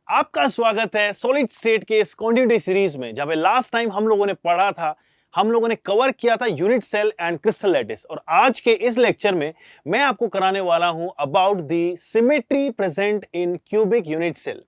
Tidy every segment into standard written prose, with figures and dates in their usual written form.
आपका स्वागत है सॉलिड स्टेट के इस कॉन्टिन्यूटी सीरीज में, जहां पे लास्ट टाइम हम लोगों ने पढ़ा था, हम लोगों ने कवर किया था unit cell and crystal lattice. और आज के इस लेक्चर में मैं आपको कराने वाला हूं about the symmetry present in cubic unit cell.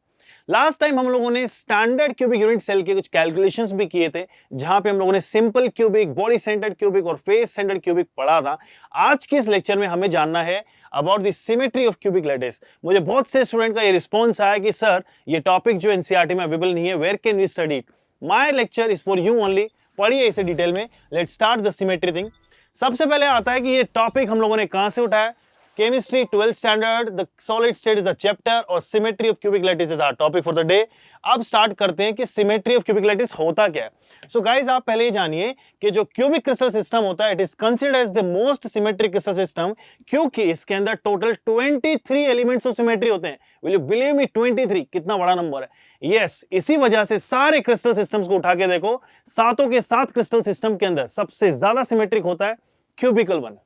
Last time हम लोगों ने स्टैंडर्ड क्यूबिक यूनिट सेल के कुछ कैलकुलेशंस भी किए थे, जहां पे हम लोगों ने simple cubic, body centred cubic और फेस सेंटर्ड क्यूबिक पढ़ा था। आज के इस लेक्चर में हमें जानना है about the symmetry of cubic lattice. मुझे बहुत से स्टूडेंट का ये रिस्पॉन्स आया कि सर ये टॉपिक जो एनसीईआरटी में अवेलेबल नहीं है, where can we study? My lecture is for you only. पढ़िए इसे डिटेल में। Let's start the symmetry thing. सबसे पहले आता है कि ये टॉपिक हम लोगों ने कहां से उठाया। Chemistry 12th standard, the solid state is the chapter और symmetry of cubic lattice is our topic for the day. अब स्टार्ट करते हैं कि सिमेट्री ऑफ क्यूबिक लैटिस होता क्या है। सो गाइस, आप पहले ही जानिए कि जो क्यूबिक क्रिस्टल सिस्टम होता है, it is considered as the most symmetric crystal system, क्योंकि इसके अंदर टोटल 23 एलिमेंट्स ऑफ सिमेट्री होते हैं। विल यू बिलीव मी, 23 कितना बड़ा नंबर है। यस, इसी वजह से सारे क्रिस्टल सिस्टम्स को उठा के देखो, सातों के सात क्रिस्टल सिस्टम के अंदर सबसे ज्यादा सिमेट्रिक होता है क्यूबिकल वन।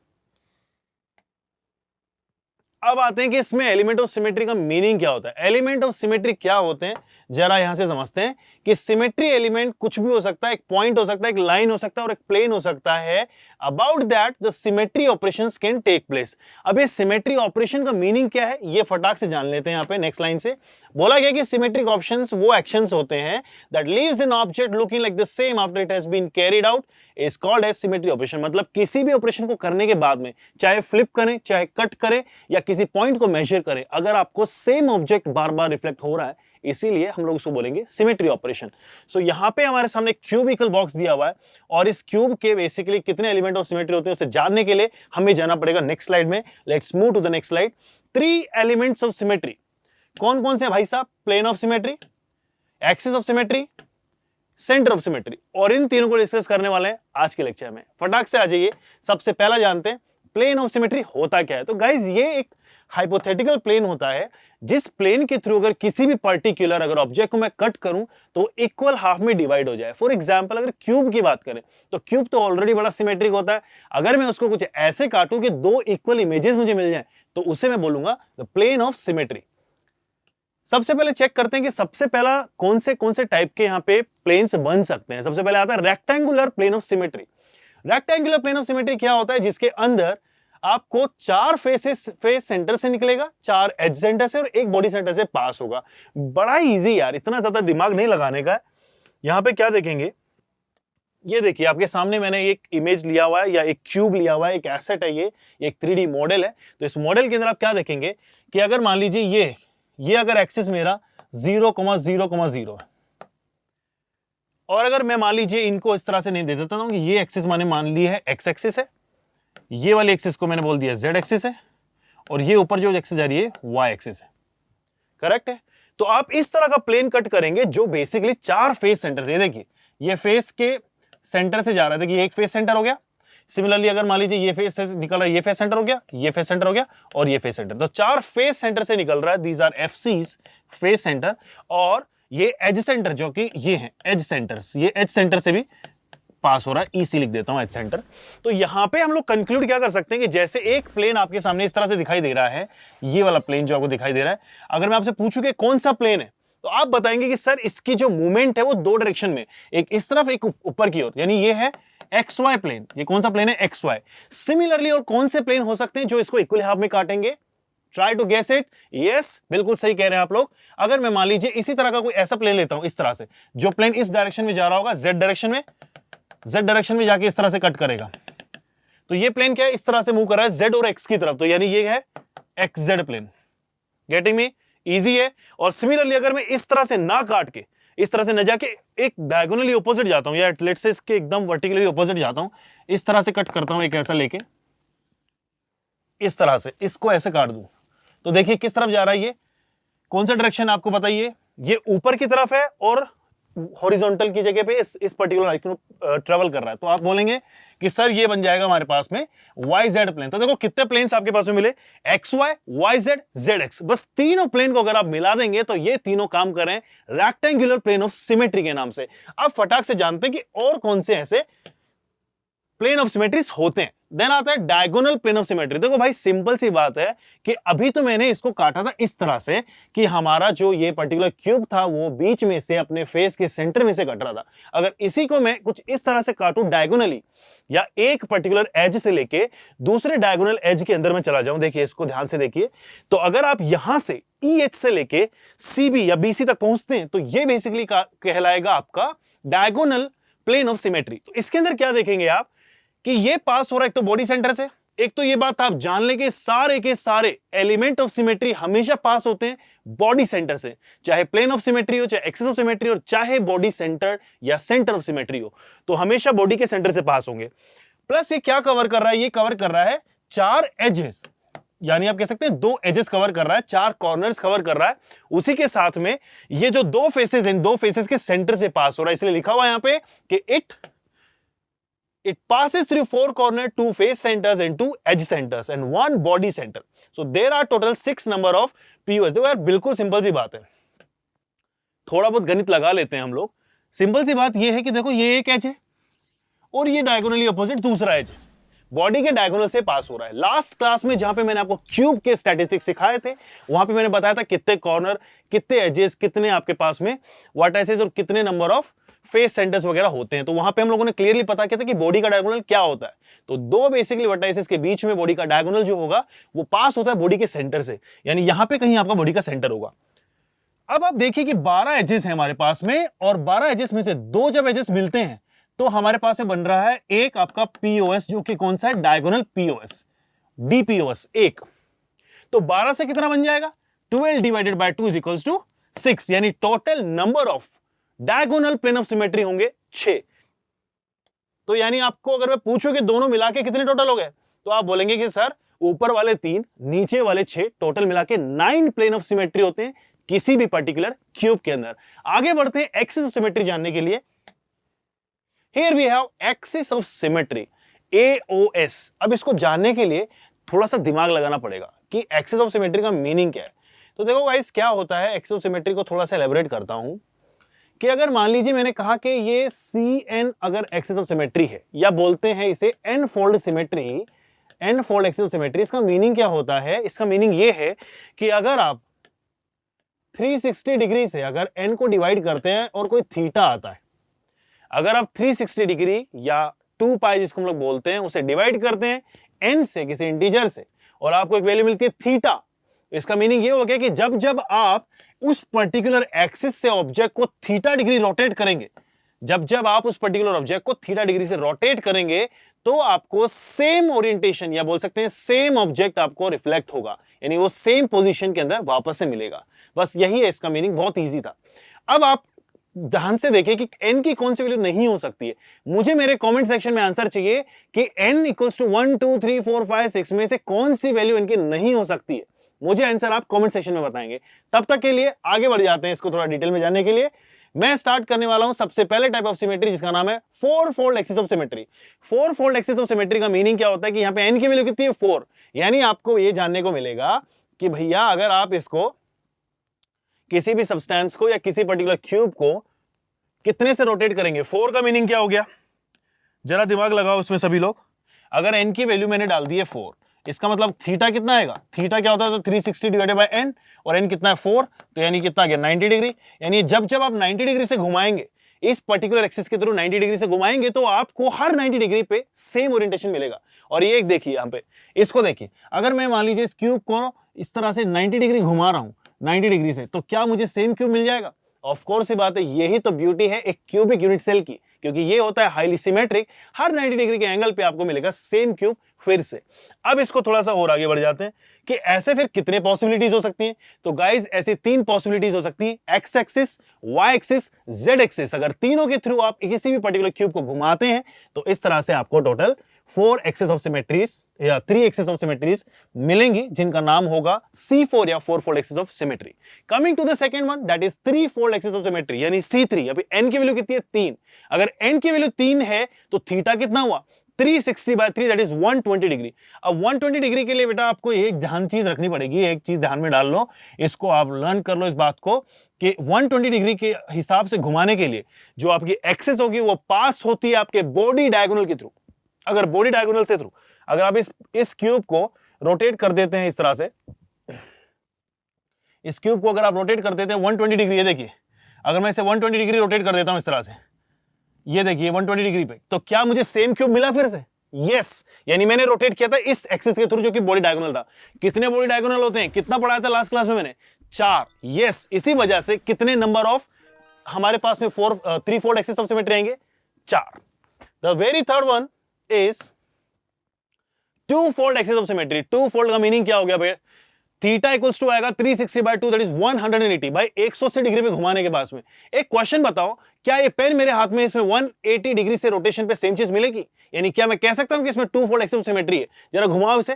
अब आते हैं कि इसमें एलिमेंट ऑफ सिमेट्री का मीनिंग क्या होता है। एलिमेंट ऑफ सिमेट्री क्या होते हैं, जरा यहां से समझते हैं कि सिमेट्री एलिमेंट कुछ भी हो सकता है। एक पॉइंट हो सकता है, एक लाइन हो सकता है और एक प्लेन हो सकता है। About that the symmetry operations can take place. अब ये सिमेट्री ऑपरेशन का मीनिंग क्या है, ये फटाक से जान लेते हैं। यहां पे नेक्स्ट लाइन से बोला गया कि सिमेट्रिक ऑप्शंस वो एक्शंस होते हैं that leaves an object looking like the same after it has been carried out is called as symmetry operation. मतलब किसी भी ऑपरेशन को करने के बाद में, चाहे फ्लिप करें, चाहे कट करें या किसी पॉइंट को मेजर करें, अगर आपको सेम ऑब्जेक्ट बार बार रिफ्लेक्ट हो रहा है, इसीलिए हम लोग उसको बोलेंगे सिमेट्री ऑपरेशन। सो यहां पे हमारे सामने क्यूबिकल बॉक्स दिया हुआ है और इस क्यूब के बेसिकली कितने एलिमेंट ऑफ सिमेट्री होते हैं उसे जानने के लिए हमें जाना पड़ेगा नेक्स्ट स्लाइड में। Let's move to the next slide. 3 elements of symmetry कौन कौन से भाई साहब? Plane of symmetry, axis of symmetry, centre of symmetry. और इन तीनों को डिस्कस करने वाले हैं आज के लेक्चर में। फटाक से आ जाइए। सबसे पहला जानते हैं प्लेन ऑफ सिमेट्री होता क्या है। तो गाइज, ये एक हाइपोथेटिकल प्लेन होता है जिस प्लेन के थ्रू अगर किसी भी पर्टिकुलर अगर ऑब्जेक्ट को मैं कट करूं तो इक्वल हाफ में डिवाइड हो जाए। फॉर एग्जांपल, अगर क्यूब की बात करें तो क्यूब तो ऑलरेडी बड़ा सिमेट्रिक होता है। अगर मैं उसको कुछ ऐसे काटूं कि 2 इक्वल इमेजेस मुझे मिल जाए तो उसे मैं बोलूंगा द प्लेन ऑफ सिमेट्री। सबसे पहले चेक करते हैं कि सबसे पहला कौन से टाइप के यहां पे प्लेन्स बन सकते हैं। सबसे पहले आता है rectangular plane of symmetry. Rectangular plane of symmetry क्या होता है? जिसके अंदर आपको 4 फेस सेंटर से निकलेगा, 4 एज सेंटर से और 1 बॉडी सेंटर से पास होगा। बड़ा इजी यार, इतना ज्यादा दिमाग नहीं लगाने का। यहां पे क्या देखेंगे, ये देखिए आपके सामने मैंने एक इमेज लिया हुआ है या एक क्यूब लिया हुआ है, एक एसेट है, ये एक 3D मॉडल है। तो इस मॉडल के अंदर आप क्या देखेंगे कि अगर मान लीजिए ये अगर एक्सिस मेरा 0,0,0 है और अगर मैं मान लीजिए इनको इस तरह से नहीं दे देता हूं कि ये एक्सिस मैंने मान ली है एक्स एक्सिस है, ये वाली एक्सिस को मैंने बोल दिया जेड एक्सिस है और ये ऊपर जो एक्सिस जा रही है वाई एक्सिस है। करेक्ट है? तो आप इस तरह का प्लेन कट करेंगे जो बेसिकली 4 फेस सेंटर से, ये देखिए ये फेस के सेंटर से जा रहा है। देखिए एक फेस सेंटर हो गया। सिमिलरली अगर मान लीजिए ये फेस से निकल रहा है, ये फेस सेंटर हो गया, ये फेस सेंटर हो गया और ये फेस सेंटर। तो 4 फेस सेंटर से निकल रहा है। These are FCs, face centre. और ये एज सेंटर जो कि ये हैं एज सेंटर्स, ये एज सेंटर से भी पास हो रहा है। ईसी लिख देता हूं, एज सेंटर। तो यहां पे हम लोग कंक्लूड क्या कर सकते हैं कि जैसे एक प्लेन आपके सामने इस तरह से दिखाई दे रहा है, ये वाला प्लेन जो आपको दिखाई दे रहा है, अगर मैं आपसे पूछूं कि कौन सा प्लेन है तो आप बताएंगे कि सर इसकी जो मूवमेंट है वो 2 डायरेक्शन में, एक इस तरफ एक ऊपर की ओर, यानी ये है एक्स वाई प्लेन। ये कौन सा प्लेन है? X Y. सिमिलरली और कौन से प्लेन हो सकते हैं जो इसको इक्वल हाफ में काटेंगे? Try to guess it. Yes, बिल्कुल सही कह रहे हैं आप लोग। अगर मैं मान लीजिए इसी तरह का कोई ऐसा प्लेन लेता हूं, इस तरह से, जो प्लेन इस डायरेक्शन में जा रहा होगा, जेड डायरेक्शन में जाके इस तरह से कट करेगा, तो ये प्लेन क्या है? इस तरह से मूव कर रहा है जेड और एक्स की तरफ। तो यानी ये है X Z plane. Getting me? Easy है। और सिमिलरली अगर मैं इस तरह से ना काट के, इस तरह से न जाके एक डायगोनली ऑपोजिट जाता हूं, या लेट्स से इसके एकदम वर्टिकली ऑपोजिट जाता हूं, इस तरह से कट करता हूं, एक ऐसा लेके इस तरह से इसको ऐसे काट दूं, तो देखिए किस तरफ जा रहा है ये? कौन सा डायरेक्शन आपको बताइए? ये ऊपर की तरफ है और हॉरिजॉन्टल की जगह पे इस पर्टिकुलर लाइन ट्रेवल कर रहा है। तो आप बोलेंगे कि सर ये बन जाएगा हमारे पास में वाई जेड प्लेन। तो देखो कितने प्लेन्स आपके पास में मिले, X Y, Y Z, Z X. बस तीनों प्लेन को अगर आप मिला देंगे तो ये तीनों काम करें रेक्टेंगुलर प्लेन ऑफ सिमेट्री के नाम से। अब फटाक से जानते हैं कि और कौन से ऐसे प्लेन ऑफ सिमेट्रीज होते हैं। देन आता है डायगोनल प्लेन ऑफ सिमेट्री। देखो भाई सिंपल सी बात है कि अभी तो मैंने इसको काटा था इस तरह से कि हमारा जो ये पर्टिकुलर क्यूब था वो बीच में से अपने फेस के सेंटर में से कट रहा था। अगर इसी को मैं कुछ इस तरह से काटूं डायगोनली, या एक पर्टिकुलर एज से लेके दूसरे डायगोनल एज के अंदर में चला जाऊं, देखिए इसको ध्यान से देखिए, तो अगर आप यहां से EH से लेके CB या BC तक पहुंचते हैं तो ये बेसिकली कहलाएगा आपका डायगोनल प्लेन ऑफ सिमेट्री। तो इसके अंदर क्या देखेंगे आप कि ये पास हो रहा है एक तो बॉडी सेंटर से, एक तो ये बात आप जान लें कि सारे के सारे एलिमेंट ऑफ सिमेट्री हमेशा पास होते हैं बॉडी सेंटर से, चाहे प्लेन ऑफ सिमेट्री हो, चाहे एक्सिस ऑफ सिमेट्री हो, चाहे बॉडी सेंटर या सेंटर ऑफ सिमेट्री हो, तो हमेशा बॉडी के सेंटर से पास होंगे। प्लस ये क्या कवर कर रहा है, ये कवर कर रहा है 4 एजेस, यानी आप कह सकते हैं 2 एजेस कवर कर रहा है, 4 कॉर्नर्स कवर कर रहा है। उसी के साथ में ये जो 2 फेसेस हैं, 2 फेसेस के सेंटर से पास हो रहा है, इसलिए लिखा हुआ है यहां पे कि it passes through 4 corners, 2 face centers and 2 edge centers and 1 body center. So there are total 6 number of POS। देखो यार बिल्कुल सिंपल सी बात है, थोड़ा बहुत गणित लगा लेते हैं हम लोग। सिंपल सी बात यह है कि देखो ये एक एज है और ये डायगोनली अपोजिट दूसरा एज है, बॉडी के डायगोनल से पास हो रहा है। लास्ट क्लास में जहां पे मैंने आपको क्यूब के स्टैटिस्टिक्स सिखाए थे, वहां पे मैंने बताया था कितने कॉर्नर, कितने एजेस, कितने आपके पास में वर्टाइसेस और कितने नंबर ऑफ फेस सेंटर्स वगैरह होते हैं। तो वहां पे हम लोगों ने क्लियरली पता किया था कि बॉडी का डायगोनल क्या होता है। तो 2 बेसिकली वर्टाइसेस के बीच में बॉडी का डायगोनल जो होगा वो पास होता है बॉडी के सेंटर से, यानी यहां पे कहीं आपका बॉडी का सेंटर होगा। अब आप देखिए कि 12 एजेस हैं हमारे पास में, और 12 एजेस में से 2 जब एजेस मिलते हैं तो हमारे पास में बन रहा है एक आपका POS, जो कि कौन सा है, डायगोनल POS, DPOS 1। तो 12 से कितना बन जाएगा, 12 divided by 2 is equals to 6, यानी total number of diagonal plane of symmetry होंगे 6। तो यानी आपको अगर मैं पूछूं कि दोनों मिला के कितने टोटल हो गए, तो आप बोलेंगे कि सर ऊपर वाले 3, नीचे वाले 6, टोटल मिला के 9 प्लेन ऑफ सिमेट्री होते हैं किसी भी पर्टिकुलर क्यूब के अंदर। आगे बढ़ते हैं एक्सिस ऑफ सिमेट्री जानने के लिए। Here we have axis of symmetry, AOS। अब इसको जानने के लिए थोड़ा सा दिमाग लगाना पड़ेगा कि एक्सिस ऑफ सिमेट्री का मीनिंग क्या है। तो देखो गाइस क्या होता है, एक्सिस ऑफ सिमेट्री को थोड़ा सा एलैबोरेट करता हूं कि अगर मान लीजिए मैंने कहा कि ये CN अगर एक्सिस ऑफ सिमेट्री है, या बोलते हैं इसे n fold symmetry, n fold axis of symmetry, इसका मीनिंग क्या होता है, इसका मीनिंग ये है कि अगर आप 360 डिग्री से अगर n को डिवाइड करते हैं और कोई थीटा आता है, अगर आप 360 डिग्री या 2 पाई जिसको हम लोग बोलते हैं उसे डिवाइड करते हैं n से, किसी इंटीजर से, और आपको एक वैल्यू मिलती है थीटा, इसका मीनिंग ये हो गया कि जब जब आप उस पर्टिकुलर एक्सिस से ऑब्जेक्ट को थीटा डिग्री रोटेट करेंगे, जब जब आप उस पर्टिकुलर ऑब्जेक्ट को थीटा डिग्री से रोटेट करेंगे, तो आपको सेम ओरिएंटेशन या बोल सकते हैं सेम ऑब्जेक्ट आपको रिफ्लेक्ट होगा, यानी वो सेम पोजीशन के अंदर वापस से मिलेगा। बस यही है इसका मीनिंग, बहुत इजी था। अब आप ध्यान से देखें कि n की कौन सी वैल्यू नहीं हो सकती है। मुझे मेरे कमेंट सेक्शन में आंसर चाहिए कि n इक्वल्स टू 1 2 3 4 5 6 में से कौन सी वैल्यू इनकी नहीं हो सकती है। मुझे आंसर आप कमेंट सेक्शन में बताएंगे। तब तक के लिए आगे बढ़ जाते हैं इसको थोड़ा डिटेल में जानने के लिए। मैं स्टार्ट करने वाला हूं सबसे पहले टाइप ऑफ सिमेट्री, जिसका नाम है 4 fold axis of symmetry. 4 fold axis of symmetry का मीनिंग क्या होता है कि यहां पे n की वैल्यू कितनी है, 4। यानी आपको ये जानने को मिलेगा कि भैया अगर आप इसको किसी भी सब्सटेंस को या किसी पर्टिकुलर क्यूब को कितने से रोटेट करेंगे, 4 का मीनिंग क्या हो गया, जरा दिमाग लगाओ उसमें सभी लोग। अगर n की वैल्यू मैंने डाल दी है 4, इसका मतलब थीटा कितना आएगा, थीटा क्या होता है, तो 360 डिवाइडेड बाय n, और n कितना है 4, तो यानी कितना आ गया 90 डिग्री। यानी जब जब आप 90 डिग्री से घुमाएंगे, इस पर्टिकुलर एक्सिस के थ्रू 90 डिग्री से घुमाएंगे, तो आपको हर 90 डिग्री पे सेम ओरिएंटेशन मिलेगा। और ये एक देखिए यहाँ पे, इसको देखिए, अगर मैं मान लीजिए इस क्यूब को इस तरह से 90 डिग्री घुमा रहा हूँ 90 डिग्री से, तो क्या मुझे सेम क्यूब मिल जाएगा? ऑफ कोर्स सी बात है, यही तो ब्यूटी है एक क्यूबिक यूनिट सेल की, क्योंकि ये होता है हाईली सिमेट्रिक, हर 90 डिग्री के एंगल पे आपको मिलेगा सेम क्यूब फिर से। अब इसको थोड़ा सा और आगे बढ़ जाते हैं कि ऐसे फिर कितने पॉसिबिलिटीज हो सकती हैं। तो गाइस ऐसी 3 पॉसिबिलिटीज हो सकती हैं, X axis, Y axis, Z axis. अगर तीनों के थ्रू आप किसी भी पर्टिकुलर क्यूब को घुमाते हैं तो इस तरह से आपको टोटल 4 एक्सिस ऑफ सिमेट्रीज या 3 एक्सिस ऑफ सिमेट्रीज मिलेंगी, जिनका नाम होगा C4 या 4 fold axis of symmetry. Coming to the second one, that is 3 fold axis of symmetry, यानी C3। अभी n की वैल्यू कितनी है, 3। अगर n की वैल्यू 3 है तो थीटा कितना हुआ, 360 बाय 3, दैट इज 120 डिग्री। अब 120 डिग्री के लिए बेटा आपको एक ध्यान चीज रखनी पड़ेगी, एक चीज ध्यान में डाल लो, इसको आप लर्न कर लो इस बात को कि 120 डिग्री के हिसाब से घुमाने के लिए जो आपकी एक्सिस होगी वो पास होती है आपके बॉडी डायगोनल के थ्रू। अगर बॉडी डायगोनल से थ्रू अगर आप इस क्यूब को रोटेट कर देते हैं इस तरह से, इस क्यूब को अगर आप रोटेट कर देते हैं 120 डिग्री, ये देखिए अगर मैं इसे 120 डिग्री रोटेट कर देता हूं इस तरह से, ये देखिए 120 डिग्री पे, तो क्या मुझे सेम क्यूब मिला फिर से? यस, यानी मैंने रोटेट किया था इस एक्सिस के थ्रू जो कि बॉडी डायगोनल था। कितने बॉडी डायगोनल होते हैं, कितना पढ़ाया था लास्ट क्लास में मैंने? 4। यस, इसी वजह से कितने नंबर ऑफ हमारे पास में 3 फोल्ड एक्सिस ऑफ सिमेट्री आएंगे? 4। The very third one is 2 fold axis of symmetry. 2 fold का मीनिंग क्या हो गया भाई? थीटा इक्वल्स टू आएगा 360/2, दैट इज 180 भाई 180 डिग्री पे घुमाने के बाद में। एक क्वेश्चन बताओ, क्या ये पेन मेरे हाथ में, इसमें 180 डिग्री से रोटेशन पे सेम चीज मिलेगी? यानी क्या मैं कह सकता हूं कि इसमें 2 फोल्ड एक्सिस ऑफ सिमेट्री है? जरा घुमाओ इसे,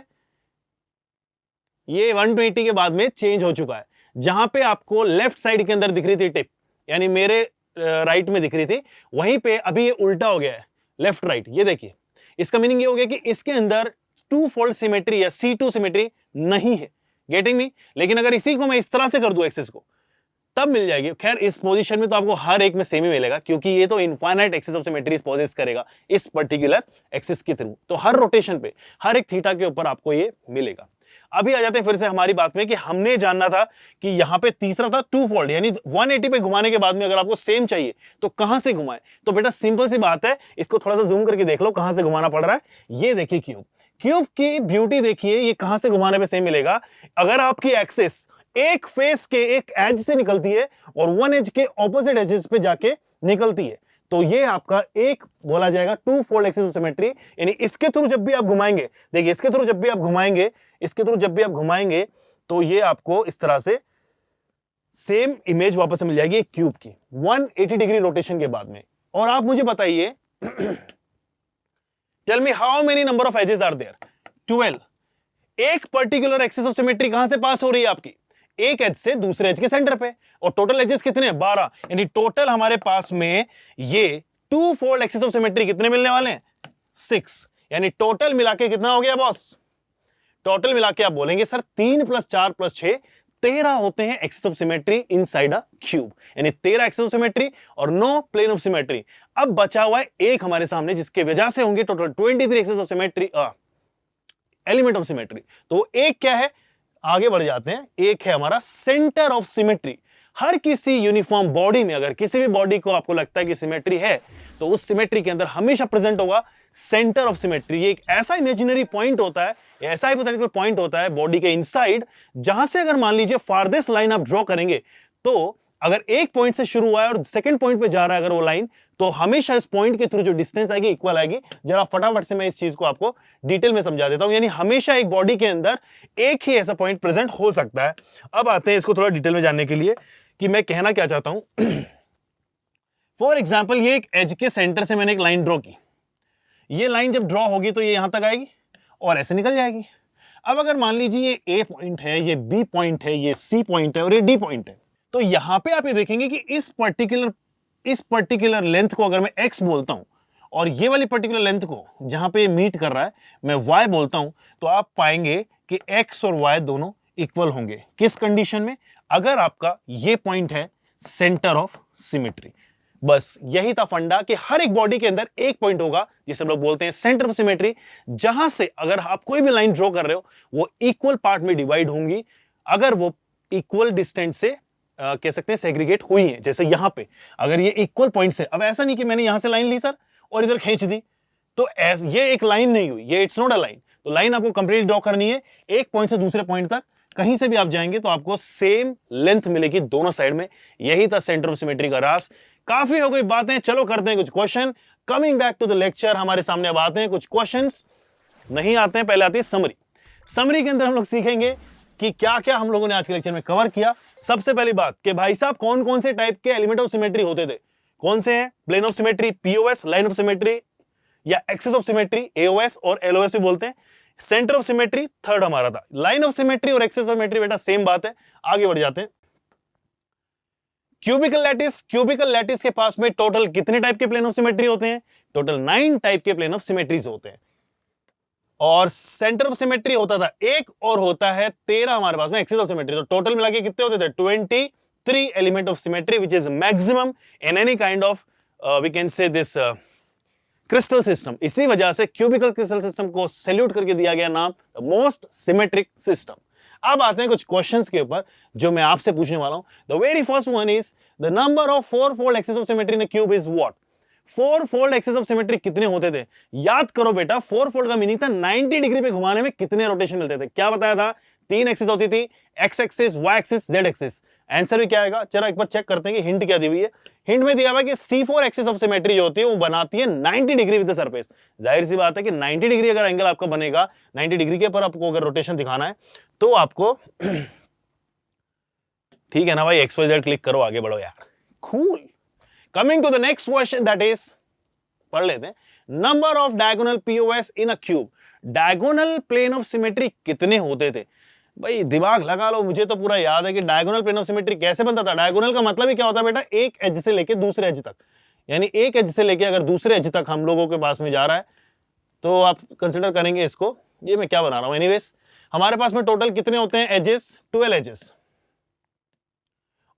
ये 120 के बाद में चेंज हो चुका है। जहां पे आपको लेफ्ट साइड के अंदर दिख रही थी टिप, यानी मेरे राइट में दिख रही थी, वहीं पे अभी ये उल्टा हो गया है, लेफ्ट राइट। ये देखिए, इसका मीनिंग ये हो गया कि इसके अंदर 2 फोल्ड सिमेट्री या C2 सिमेट्री नहीं है। Getting me? लेकिन अगर इसी को मैं इस तरह से कर दूं एक्सिस को, तब मिल जाएगी। खैर इस पोजीशन में तो आपको हर एक में सेम ही मिलेगा, क्योंकि ये तो infinite axis of symmetry poses करेगा इस पर्टिकुलर एक्सिस के थ्रू। तो हर रोटेशन पे, हर एक थीटा के ऊपर आपको ये मिलेगा। अभी आ जाते हैं फिर से हमारी बात में कि हमने जानना था कि यहां पे तीसरा था 2 फोल्ड, यानी 180 पे घुमाने के बाद में अगर आपको सेम चाहिए तो कहां से घुमाए? तो बेटा सिंपल सी बात है, इसको थोड़ा सा जूम करके देख लो कहां से घुमाना पड़ रहा है। ये देखिए क्यूब, क्यूब की ब्यूटी देखिए, ये कहां से घुमाने पे सेम मिलेगा। अगर आपकी एक्सिस एक फेस के एक एज से निकलती है और वन एज के ऑपोजिट एजेस पे जाके निकलती है, तो ये आपका एक बोला जाएगा 2 फोल्ड एक्सिस ऑफ सिमेट्री। यानी इसके थ्रू जब भी आप घुमाएंगे, देखिए इसके थ्रू जब भी आप घुमाएंगे, इसके थ्रू जब भी आप घुमाएंगे, तो ये आपको इस तरह से सेम इमेज वापस से मिल जाएगी एक क्यूब की 180 डिग्री रोटेशन के बाद में। और आप मुझे बताइए tell me how many number of axes are there? 12। एक पर्टिकुलर एक्सिस ऑफ सिमेट्री कहां से पास हो रही है आपकी? एक एज से दूसरे एज के सेंटर पे, और टोटल एजेस कितने हैं? 12। यानी टोटल हमारे पास में ये 2 फोल्ड एक्सिस ऑफ सिमेट्री कितने मिलने वाले हैं? 6। यानी टोटल मिला के कितना हो गया बॉस? टोटल मिला के आप बोलेंगे सर 3 + 4 + 6 13 होते हैं axis of symmetry inside a cube. यानी 13 एक्सिस ऑफ सिमेट्री और 9 प्लेन ऑफ सिमेट्री। अब बचा हुआ है एक हमारे सामने, जिसके वजह से होंगे total 23 axis of symmetry, element of symmetry. तो एक क्या है, आगे बढ़ जाते हैं, एक है हमारा सेंटर ऑफ सिमेट्री। हर किसी यूनिफॉर्म बॉडी में, अगर किसी भी बॉडी को आपको लगता है कि सिमेट्री है, तो उस सिमेट्री के अंदर हमेशा प्रेजेंट होगा सेंटर ऑफ सिमेट्री। ये एक ऐसा इमेजिनरी पॉइंट होता है, ऐसा हाइपोथेटिकल पॉइंट होता है बॉडी के इनसाइड, जहां से अगर मान लीजिए फारदेस्ट लाइन आप ड्रॉ करेंगे, तो अगर एक पॉइंट से शुरू हुआ है और सेकंड पॉइंट पे जा रहा है अगर वो लाइन, तो हमेशा इस पॉइंट के थ्रू जो डिस्टेंस आएगी इक्वल आएगी। जरा फटाफट से मैं इस चीज को आपको डिटेल में समझा देता हूं। यानी हमेशा एक बॉडी के अंदर एक ही ऐसा पॉइंट प्रेजेंट हो सकता है। अब आते हैं इसको थोड़ा डिटेल में जानने के लिए कि मैं कहना क्या चाहता हूं। फॉर एग्जाम्पल, ये एक एज के सेंटर से मैंने एक लाइन ड्रॉ की। ये लाइन जब ड्रॉ होगी तो ये यहां तक आएगी और ऐसे निकल जाएगी। अब अगर मान लीजिए ये ए पॉइंट है, ये बी पॉइंट है, ये सी पॉइंट है और ये डी पॉइंट है, तो यहां पे आप ये देखेंगे कि इस पर्टिकुलर लेंथ को अगर मैं एक्स बोलता हूं और ये वाली पर्टिकुलर लेंथ को जहां पे ये मीट कर रहा है मैं वाई बोलता हूं, तो आप पाएंगे कि एक्स और वाई दोनों इक्वल होंगे। किस कंडीशन में? अगर आपका ये पॉइंट है सेंटर ऑफ सिमेट्री। बस यही था फंडा कि हर एक बॉडी के अंदर एक पॉइंट होगा जिसे हम लोग बोलते हैं सेंटर ऑफ सिमेट्री, जहां से अगर आप कोई भी लाइन ड्रॉ कर रहे हो वो इक्वल पार्ट में डिवाइड होंगी अगर वो इक्वल डिस्टेंस से कह सकते हैं सेग्रीगेट हुई है। जैसे यहां पे अगर ये इक्वल पॉइंट से, अब ऐसा नहीं कि मैंने यहां से लाइन ली सर और इधर खींच दी, तो ये एक लाइन नहीं हुई, ये इट्स नॉट अ लाइन। तो लाइन आपको कंप्लीट ड्रॉ करनी है, एक पॉइंट से दूसरे पॉइंट तक कहीं से भी आप जाएंगे तो आपको सेम लेंथ मिलेगी दोनों साइड में। यही था सेंटर ऑफ सिमेट्री का राज। काफी हो गई बातें, चलो करते हैं कुछ question. Coming back to the lecture, हमारे सामने अब आते हैं कुछ क्वेश्चंस। नहीं आते हैं, पहले आती है समरी। समरी के अंदर हम लोग सीखेंगे कि क्या क्या हम लोगों ने आज के लेक्चर में कवर किया। सबसे पहली बात कि भाई साहब कौन कौन से टाइप के एलिमेंट ऑफ सिमेट्री होते थे, कौन से हैं? Plane of symmetry, POS, line of symmetry या एक्सिस ऑफ सिमेट्री, एओएस और एलओएस भी बोलते हैं। सेंटर ऑफ सिमेट्री थर्ड हमारा था। लाइन ऑफ सिमेट्री और एक्सिस ऑफ सिमेट्री बेटा सेम बात है। आगे बढ़ जाते हैं। क्यूबिकल लैटिस, क्यूबिकल लैटिस के पास में टोटल कितने टाइप के प्लेन ऑफ सिमेट्री होते हैं? टोटल 9 टाइप के प्लेन ऑफ सिमेट्रीज होते हैं। और सेंटर ऑफ सिमेट्री होता था एक और होता है 13 हमारे पास में एक्सिस ऑफ सिमेट्री। तो टोटल मिला के कितने होते थे? 23 element of symmetry, which is maximum in any kind of we can say this crystal system. इसी वजह से क्यूबिकल क्रिस्टल सिस्टम को सैल्यूट करके दिया गया नाम मोस्ट सिमेट्रिक सिस्टम। अब आते हैं कुछ क्वेश्चंस के ऊपर जो मैं आपसे पूछने वाला हूं। The very first one is the number of 4-fold axis of symmetry in a cube is what? 4-fold axis of symmetry कितने होते थे? याद करो बेटा, 4-fold का मीनिंग था 90 डिग्री पे घुमाने में कितने रोटेशन मिलते थे। क्या बताया था? 3 एक्सिस होती थी, X axis, Y axis, Z axis. Answer भी क्या आएगा? चलो एक बार चेक करते हैं कि हिंट क्या दी हुई है। हिंट में दिया हुआ है कि C4 एक्सिस ऑफ सिमेट्री जो होती है वो बनाती है 90 डिग्री विद द सरफेस। जाहिर सी बात है कि 90 डिग्री अगर एंगल आपका बनेगा, 90 डिग्री के ऊपर आपको अगर रोटेशन दिखाना है तो आपको ठीक है ना भाई, XYZ क्लिक करो, आगे बढ़ो यार। Cool. Coming to the next question, that is, पढ़ लेते हैं, number of diagonal POS in a cube. Diagonal plane of symmetry कितने होते थे? भाई दिमाग लगा लो, मुझे तो पूरा याद है कि डायगोनल प्लेन ऑफ सिमेट्री कैसे बनता था। डायगोनल का मतलब ही क्या होता है बेटा? एक एज से लेके दूसरे एज तक, यानी एक एज से लेके अगर दूसरे एज तक हम लोगों के पास में जा रहा है तो आप कंसिडर करेंगे इसको। ये मैं क्या बना रहा हूं? एनीवेज, हमारे पास में टोटल कितने होते हैं एजेस? 12 एजेस।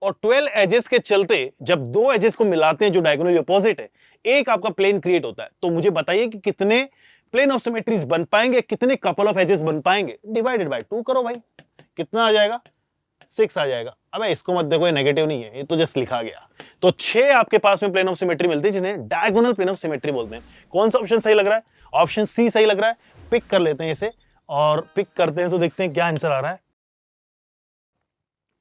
और 12 एजेस के चलते जब दो एजेस को मिलाते हैं जो डायगोनली अपोजिट है, एक आपका प्लेन क्रिएट होता है। तो मुझे बताइए कि कितने प्लेन ऑफ सिमेट्रीज बन पाएंगे, कितने कपल ऑफ एजेस बन पाएंगे? डिवाइडेड बाय 2 करो भाई, कितना आ जाएगा? 6 आ जाएगा। अबे इसको मत देखो, ये नेगेटिव नहीं है, ये तो जस्ट लिखा गया। तो 6 आपके पास में प्लेन ऑफ सिमेट्री मिलती है जिन्हें डायगोनल प्लेन ऑफ सिमेट्री बोलते हैं। कौन सा ऑप्शन सही लग रहा है? ऑप्शन सी सही लग रहा है। पिक कर लेते हैं इसे, और पिक करते हैं तो देखते हैं क्या आंसर आ रहा है।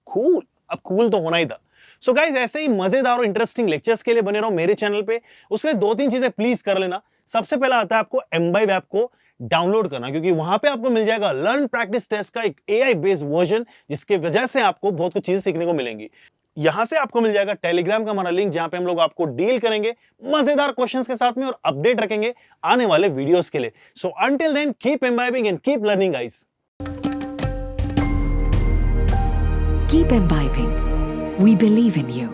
कूल। अब कूल तो होना ही था। सो गाइस, ऐसे ही मजेदार और इंटरेस्टिंग लेक्चर्स के लिए बने रहो मेरे चैनल पे। उसके लिए 2-3 चीजें प्लीज कर लेना। सबसे पहला आता है आपको MBibe ऐप को डाउनलोड करना, क्योंकि वहां पे आपको मिल जाएगा लर्न प्रैक्टिस टेस्ट का एक AI बेस्ड वर्जन, जिसके वजह से आपको बहुत कुछ चीजें सीखने को मिलेंगी। यहां से आपको मिल जाएगा टेलीग्राम का हमारा लिंक, जहां पे हम लोग आपको डील करेंगे मजेदार क्वेश्चंस के साथ में और अपडेट रखेंगे आने वाले वीडियोस के लिए। So until then, keep imbibing and keep learning guys. Keep imbibing. We believe in you.